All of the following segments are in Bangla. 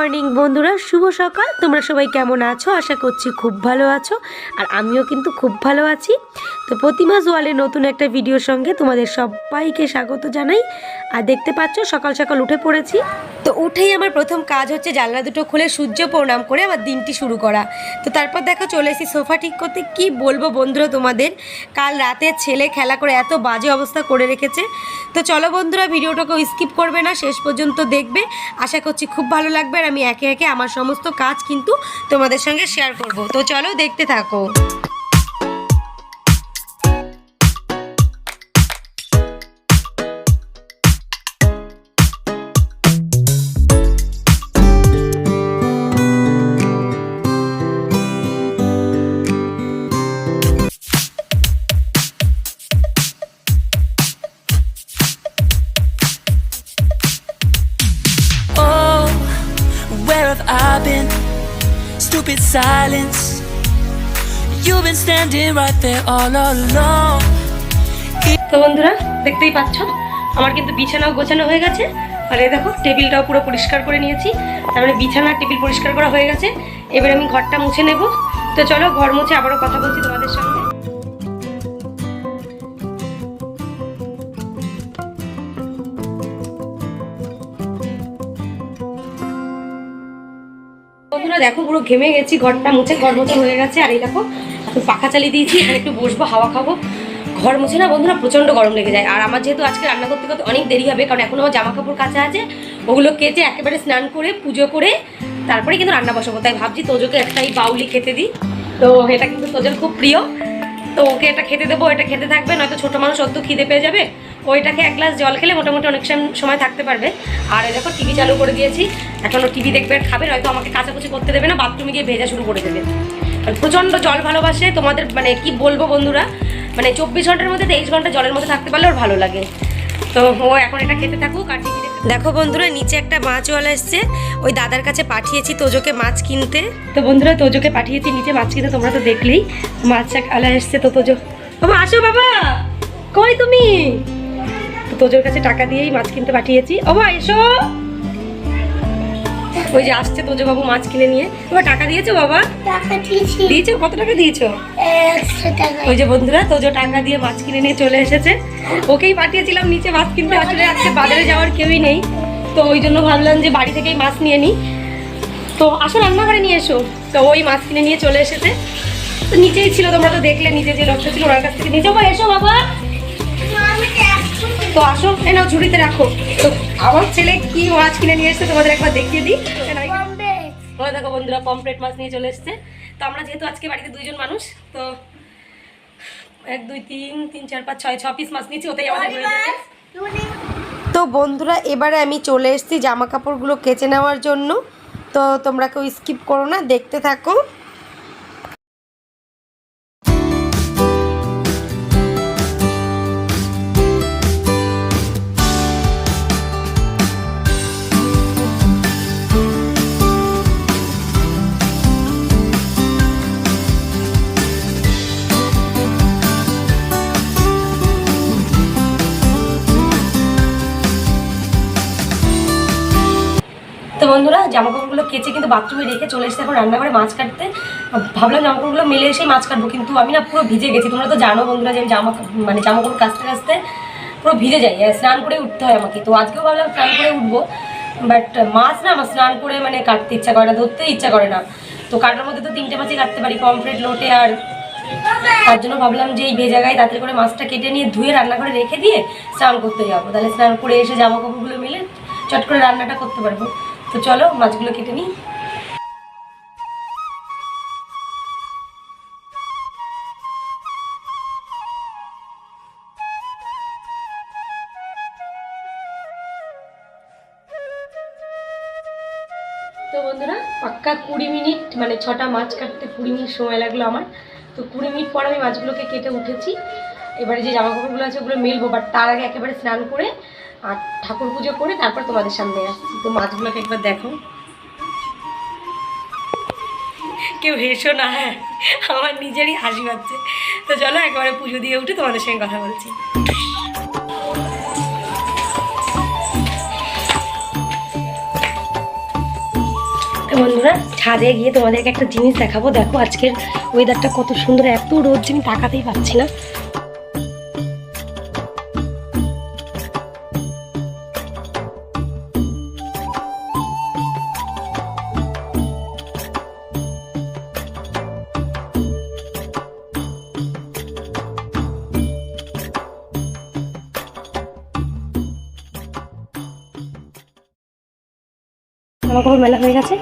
মর্নিং বন্ধুরা, শুভ সকাল। তোমরা সবাই কেমন আছো? আশা করছি খুব ভালো আছো, আর আমিও কিন্তু খুব ভালো আছি। তো প্রতিমা ওয়ালে নতুন একটা ভিডিওর সঙ্গে তোমাদের সবাইকে স্বাগত জানাই। আর দেখতে পাচ্ছ সকাল সকাল উঠে পড়েছি। তো উঠেই আমার প্রথম কাজ হচ্ছে জানলা দুটো খুলে সূর্য প্রণাম করে আমার দিনটি শুরু করা। তো তারপর দেখো চলে এসেছি সোফা ঠিক করতে। কি বলবো বন্ধুরা তোমাদের, কাল রাতে ছেলে খেলা করে এত বাজে অবস্থা করে রেখেছে। তো চলো বন্ধুরা, ভিডিওটাকে স্কিপ করবে না, শেষ পর্যন্ত দেখবে। আশা করছি খুব ভালো লাগবে, আর আমি একে একে আমার সমস্ত কাজ কিন্তু তোমাদের সঙ্গে শেয়ার করব। তো চলো দেখতে থাকো। I've been stupid silence. You've been standing right there all along. তো বন্ধুরা দেখতেই পাচ্ছ আমার কিন্তু বিছানাও গোছানো হয়ে গেছে, আর এই দেখো টেবিলটাও পুরো পরিষ্কার করে নিয়েছি। তার মানে বিছানা টেবিল পরিষ্কার করা হয়ে গেছে। এবার আমি ঘরটা মুছে নেব। তো চলো ঘর মুছে আবারও কথা বলছি তোমাদের সঙ্গে। বন্ধুরা দেখো পুরো ঘেমে গেছি, ঘরটা মুছে ঘর মুছে হয়ে গেছে। আর এই দেখো একটু পাখা চালিয়ে দিয়েছি, এখানে একটু বসবো, হাওয়া খাবো। ঘর মুছে না বন্ধুরা প্রচণ্ড গরম লেগে যায়। আর আমার যেহেতু আজকে রান্না করতে করতে অনেক দেরি হবে, কারণ এখন আমার জামা কাপড় কাচা আছে, ওগুলো কেচে একেবারে স্নান করে পুজো করে তারপরে কিন্তু রান্না বসাবো। তাই ভাবছি তোজোকে একটাই বাউলি খেতে দিই। তো এটা কিন্তু তোজোর খুব প্রিয়, তো ওকে এটা খেতে দেবো। এটা খেতে থাকবে, নয়তো ছোটো মানুষ অত খিদে পেয়ে যাবে। ওইটাকে এক গ্লাস জল খেলে মোটামুটি অনেক সময় থাকতে পারবে। আর দেখো টিভি চালু করে দিয়েছি, এখন ও টিভি দেখবে আর খাবে, নয়তো আমাকে কাচাকুচি করতে দেবে না, বাথরুমে গিয়ে ভেজা শুরু করে দেবে। প্রচণ্ড জল ভালোবাসে। তোমাদের মানে কি বলবো বন্ধুরা, মানে 24 ঘন্টার মধ্যে 23 ঘন্টা জলের মধ্যে থাকতে পারলে ওর ভালো লাগে। তো ও এখন এটা খেতে থাকুক আর টিভি দেখতে। দেখো বন্ধুরা নিচে একটা মাছওয়ালা এসছে, ওই দাদার কাছে পাঠিয়েছি তোজোকে মাছ কিনতে। তো বন্ধুরা তোজোকে পাঠিয়েছি নিচে মাছ কিনতে, তোমরা তো দেখলেই মাছওয়ালা এসছে। তো তোজো বাবা আসো, বাবা কই তুমি? তোজোর কাছে টাকা দিয়েই মাছ কিনতে পাঠিয়েছি। ও বাবা এসো, ওই যে আসছে তোজো বাবু মাছ কিনে নিয়ে। তোমার টাকা দিয়েছো বাবা? টাকা দিয়েছি। দিয়েছো? কত টাকা দিয়েছো? 100 টাকা। ওই যে বন্ধুরা তোজো টাকা দিয়ে মাছ কিনে নিয়ে চলে এসেছে। ওকেই পাঠিয়েছিলাম নিচে মাছ কিনতে, আসলে আজকে বাজারে যাওয়ার কেউই নেই, তো ওই জন্য ভাবলাম যে বাড়ি থেকেই মাছ নিয়ে নিই। তো আসো রান্নাঘরে নিয়ে এসো। তো ওই মাছ কিনে নিয়ে চলে এসেছে। তো নিচেই ছিল, তোমরা তো দেখলে নিচে যে লোকটা ছিল ওনার কাছ থেকে নিচে। বাবা এসো বাবা। তো আসো, এই নাও ঝুড়িতে রাখো। তো আমার ছেলে কি মাছ কিনে নিয়ে এসেছে তোমাদের একবার দেখিয়ে দিই। দেখো বন্ধুরা পমফ্রেট মাছ নিয়ে চলে এসছে। তো আমরা যেহেতু আজকে বাড়িতে 2জন মানুষ, তো 1 2 3 3 4 5 6 পিস মাছ নিয়েছি, ওটাই আমাদের হয়ে যাবে। তো বন্ধুরা এবারে আমি চলে এসেছি জামা কাপড়গুলো কেচে নেওয়ার জন্য। তো তোমরা কেউ স্কিপ করো না, দেখতে থাকো। তো বন্ধুরা জামা কাপড়গুলো কেচে কিন্তু বাথরুমে রেখে চলে এসেছে এখন রান্নাঘরে মাছ কাটতে। ভাবলাম জামা কাপড়গুলো মেলে এসেই মাছ কাটবো, কিন্তু আমি না পুরো ভিজে গেছি। তোমরা তো জানো বন্ধুরা যে আমি জামা কাপড় কাচতে কাচতে পুরো ভিজে যাই, স্নান করে উঠতে হয় আমাকে। তো আজকেও ভাবলাম স্নান করে উঠবো, বাট মাছ না আমার স্নান করে মানে কাটতে ইচ্ছা করে না, ধরতে ইচ্ছা করে না। তো কাটার মধ্যে তো 3টে মাছই কাটতে পারি, পমফ্রেট, লোটে, আর তার জন্য ভাবলাম যে এই ভেজা গায়ে তাড়াতাড়ি করে মাছটা কেটে নিয়ে ধুয়ে রান্নাঘরে রেখে দিয়ে স্নান করতে যাবো। তাহলে স্নান করে এসে জামা কাপড়গুলো মিলে চট করে রান্নাটা করতে পারবো। তো চলো মাছগুলো কেটে নিই। তো বন্ধুরা পাক্কা 20 মিনিট, মানে 6টা মাছ কাটতে 20 মিনিট সময় লাগলো আমার। তো 20 মিনিট পর আমি মাছগুলোকে কেটে উঠেছি। এবারে যে জামা কাপড়গুলো আছে ওগুলো মেলবো, বাট তার আগে একেবারে স্নান করে আর ঠাকুর পুজো করে তারপর তোমাদের সামনে আসছি। তো মাছগুলোকে একবার দেখো। কেউ হেসো না, হ্যাঁ আমার নিজেরই হাসি পাচ্ছে। তো চলো একেবারে পুজো দিয়ে উঠে তোমাদের সঙ্গে কথা বলছি। বন্ধুরা ছাদে গিয়ে তোমাদেরকে একটা জিনিস দেখাবো। দেখো আজকের ওয়েদারটা কত সুন্দর, এত রোদ যে আমি তাকাতেই পাচ্ছি না। জামা কাপড় মেলা হয়ে গেছে,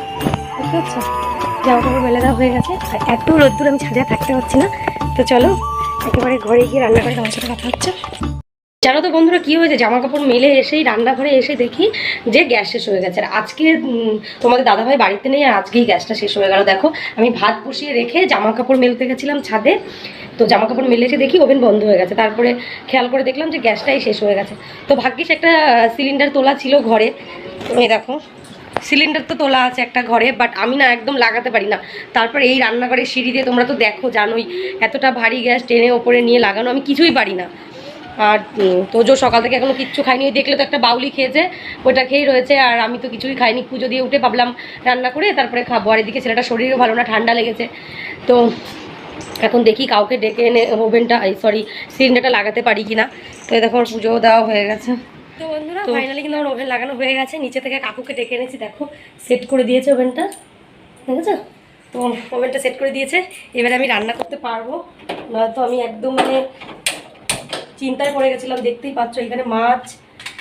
বুঝতে পারছো? জামা কাপড় মেলা দেওয়া হয়ে গেছে, আর এত রোদ্দুর আমি ছাদে থাকতে পারছি না। তো চলো একেবারে ঘরে গিয়ে রান্না করে তোমার সাথে কথা হচ্ছে। জানো তো বন্ধুরা কি হয়েছে, জামা কাপড় মেলে এসেই রান্নাঘরে এসে দেখি যে গ্যাস শেষ হয়ে গেছে। আর আজকে তোমাদের দাদাভাই বাড়িতে নেই, আর আজকেই গ্যাসটা শেষ হয়ে গেল। দেখো আমি ভাত বসিয়ে রেখে জামা কাপড় মেলতে গেছিলাম ছাদে, তো জামা কাপড় মেলে এসে দেখি ওভেন বন্ধ হয়ে গেছে। তারপরে খেয়াল করে দেখলাম যে গ্যাসটাই শেষ হয়ে গেছে। তো ভাগ্যিস একটা সিলিন্ডার তোলা ছিল ঘরে, এই দেখো সিলিন্ডার তো তোলা আছে একটা ঘরে, বাট আমি না একদম লাগাতে পারি না। তারপর এই রান্নাঘরের সিঁড়ি দিয়ে, তোমরা তো দেখো জানোই, এতটা ভারী গ্যাস টেনে ওপরে নিয়ে লাগানো আমি কিছুই পারি না। আর তোজো সকাল থেকে এখনো কিচ্ছু খাইনি, ওই দেখলে তো একটা বাউলি খেয়েছে, ওটা খেয়েই রয়েছে। আর আমি তো কিছুই খাইনি, পুজো দিয়ে উঠে ভাবলাম রান্না করে তারপরে খাবো। আর এদিকে ছেলেটা শরীরও ভালো না, ঠান্ডা লেগেছে। তো এখন দেখি কাউকে ডেকে এনে ওভেনটা সিলিন্ডারটা লাগাতে পারি কিনা। তো দেখো আমার পুজোও দেওয়া হয়ে গেছে। তো বন্ধুরা ফাইনালি কিন্তু আমার ওভেন লাগানো হয়ে গেছে। নিচে থেকে কাকুকে ডেকে এনেছি, দেখো সেট করে দিয়েছে ওভেনটা, দেখেছো? তো ওভেনটা সেট করে দিয়েছে, এবারে আমি রান্না করতে পারবো। নয়তো আমি একদম চিন্তায় পড়ে গেছিলাম। দেখতেই পাচ্ছ এখানে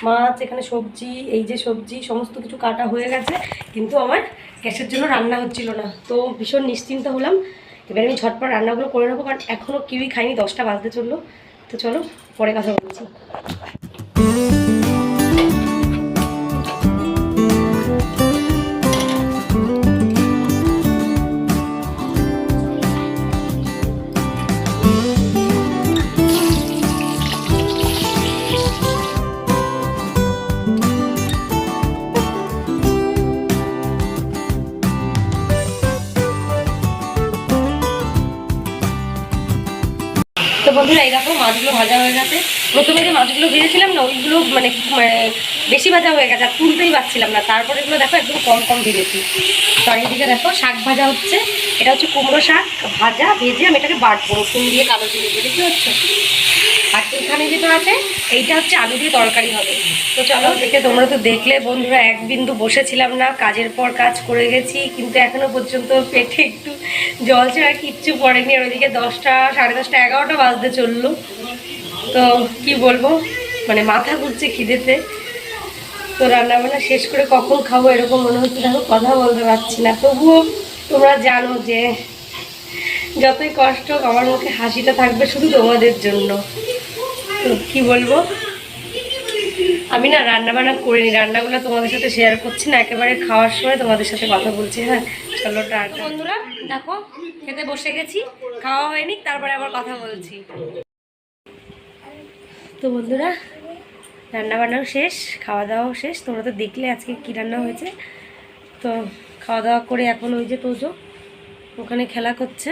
মাছ, এখানে সবজি, এই যে সবজি সমস্ত কিছু কাটা হয়ে গেছে, কিন্তু আমার গ্যাসের জন্য রান্না হচ্ছিল না। তো ভীষণ নিশ্চিন্ত হলাম। এবারে আমি ঝটপট রান্নাগুলো করে নেবো, কারণ এখনও কেউই খাইনি, 10টা বাজতে চললো। তো চলো পরে কথা বলছি। তো বন্ধুরা এই দেখো মাছগুলো ভাজা হয়ে গেছে। প্রথমে যে মাছগুলো ভেজেছিলাম না, ওইগুলো বেশি ভাজা হয়ে গেছে, আর তুলতেই পারছিলাম না। তারপরে এগুলো দেখো একদম কম কম ভেজেছি। তো আর এইদিকে দেখো শাক ভাজা হচ্ছে, এটা হচ্ছে কুমড়ো শাক ভাজা, ভেজে আমি এটাকে বাটবো রসুন দিয়ে, কালো জিরে দিয়ে, দেখতে পাচ্ছ? আর এখানে যেটা আছে এইটা হচ্ছে আলু দিয়ে তরকারি হবে। তো চলো দেখে, তোমরা তো দেখলে বন্ধুরা, এক বিন্দু বসেছিলাম না, কাজের পর কাজ করে গেছি, কিন্তু এখনো পর্যন্ত পেটে একটু জল ছাড়া কিচ্ছু পড়েনি। আর ওইদিকে 10টা, সাড়ে 10টা, 11টা বাজতে চললো। তো কি বলবো, মাথা ঘুরছে খিদেতে। তো রান্নাবান্না শেষ করে কখন খাবো এরকম মনে হচ্ছে, দেখো কথা বলতে পারছি না। তবুও তোমরা জানো যে যতই কষ্ট হোক আমার মুখে হাসিটা থাকবে শুধু তোমাদের জন্য। তো কি বলবো, আমি না রান্নাবান্না করিনি, রান্নাগুলো তোমাদের সাথে শেয়ার করছি না, একেবারে খাওয়ার সময় তোমাদের সাথে কথা বলছি। হ্যাঁ চলো টাটা। বন্ধুরা দেখো খেতে বসে গেছি, খাওয়া হয়নি, তারপরে আবার কথা বলছি। তো বন্ধুরা রান্নাবান্নাও শেষ, খাওয়া দাওয়াও শেষ। তোমরা তো দেখলে আজকে কী রান্না হয়েছে। তো খাওয়া দাওয়া করে এখন ওই যে তোজো ওখানে খেলা করছে,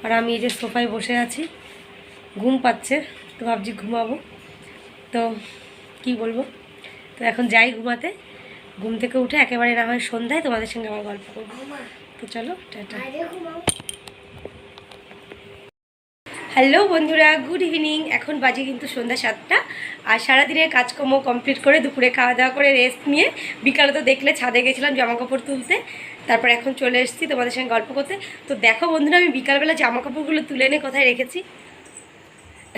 আর আমি এই যে সোফায় বসে আছি, ঘুম পাচ্ছে, তো ভাবছি ঘুমাবো। তো কি বলবো, তো এখন যাই ঘুমাতে। ঘুম থেকে উঠে একেবারে না হয় সন্ধ্যায় তোমাদের সঙ্গে আবার গল্প করবো। তো চলো টাটা। হ্যালো বন্ধুরা, গুড ইভিনিং। এখন বাজে কিন্তু সন্ধ্যা 7টা। আর সারাদিনের কাজকর্ম কমপ্লিট করে দুপুরে খাওয়া দাওয়া করে রেস্ট নিয়ে বিকালে তো দেখলে ছাদে গেছিলাম জামা কাপড় তুলতে, তারপর এখন চলে এসেছি তোমাদের সঙ্গে গল্প করতে। তো দেখো বন্ধুরা, আমি বিকালবেলা জামা কাপড়গুলো তুলে এনে কোথায় রেখেছি,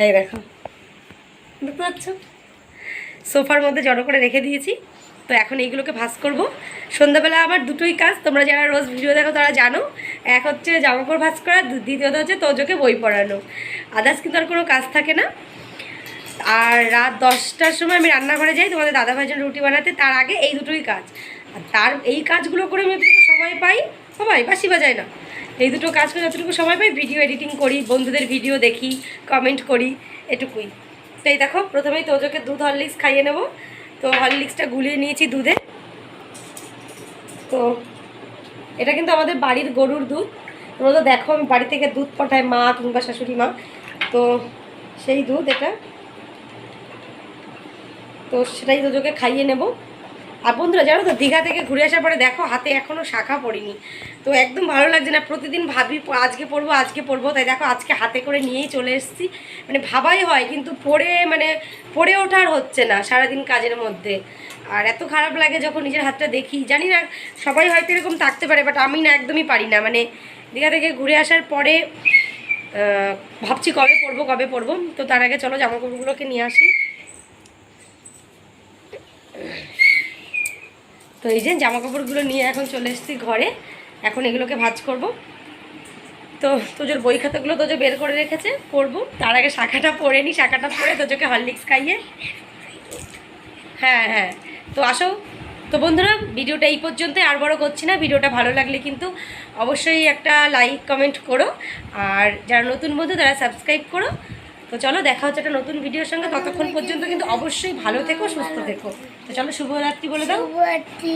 এই দেখো, দেখতে পাচ্ছ, সোফার মধ্যে জড়ো করে রেখে দিয়েছি। তো এখন এইগুলোকে ভাঁজ করবো। সন্ধ্যাবেলা আমার দুটোই কাজ, তোমরা যারা রোজ ভিডিও দেখো তারা জানো। এক হচ্ছে জামাকাপড় ভাঁজ করা, দ্বিতীয়ত হচ্ছে তোজোকে বই পড়ানো। আদার্স কিন্তু আর কোনো কাজ থাকে না। আর রাত 10টার সময় আমি রান্নাঘরে যাই তোমাদের দাদাভাইয়ের জন্য রুটি বানাতে, তার আগে এই দুটোই কাজ। আর এই কাজগুলো করে আমি যতটুকু সময় পাই, সবাই বাসি বাজায় না, এই দুটো কাজ করে যতটুকু সময় পাই ভিডিও এডিটিং করি, বন্ধুদের ভিডিও দেখি, কমেন্ট করি, এটুকুই। তো এই দেখো প্রথমেই তোজোকে দুধ হরলিক্স খাইয়ে নেবো। তো হরলিক্সটা গুলিয়ে নিয়েছি দুধে। তো এটা কিন্তু আমাদের বাড়ির গরুর দুধ। তোমরা তো দেখো আমি বাড়ি থেকে দুধ পাঠাই, মা কিংবা শাশুড়ি মা, তো সেই দুধ এটা। তো সেটাই তোজোকে খাইয়ে নেব। আর বন্ধুরা জানো তো দীঘা থেকে ঘুরে আসার পরে দেখো হাতে এখনও শাখা পড়িনি, তো একদম ভালো লাগছে না। প্রতিদিন ভাবি আজকে পরবো, তাই দেখো আজকে হাতে করে নিয়েই চলে এসেছি। মানে ভাবাই হয় কিন্তু পরে ওঠার হচ্ছে না সারাদিন কাজের মধ্যে। আর এত খারাপ লাগে যখন নিজের হাতটা দেখি। জানি না সবাই হয়তো এরকম থাকতে পারে, বাট আমি না, একদমই পারি না। মানে দীঘা থেকে ঘুরে আসার পরে ভাবছি কবে পরবো। তো তার আগে চলো জামাকাপড়গুলোকে নিয়ে আসি। তো এই যে জামাকাপড়গুলো নিয়ে এখন চলে এসেছি ঘরে, এখন এগুলোকে ভাঁজ করব। তো তোজোর বই খাতাগুলো তোজো বের করে রেখেছে, পরবো। তার আগে শাখাটা পরে নিই, শাখাটা পরে তোজোকে হরলিক্স খাইয়ে। হ্যাঁ, তো আসো। তো বন্ধুরা ভিডিওটা এই পর্যন্তই, আর বড় করছি না। ভিডিওটা ভালো লাগলে কিন্তু অবশ্যই একটা লাইক কমেন্ট করো, আর যারা নতুন বন্ধু তারা সাবস্ক্রাইব করো। তো চলো দেখা হচ্ছে একটা নতুন ভিডিওর সঙ্গে। ততক্ষণ পর্যন্ত কিন্তু অবশ্যই ভালো থেকো, সুস্থ থেকো। তো চলো শুভরাত্রি বলে দাও। শুভরাত্রি।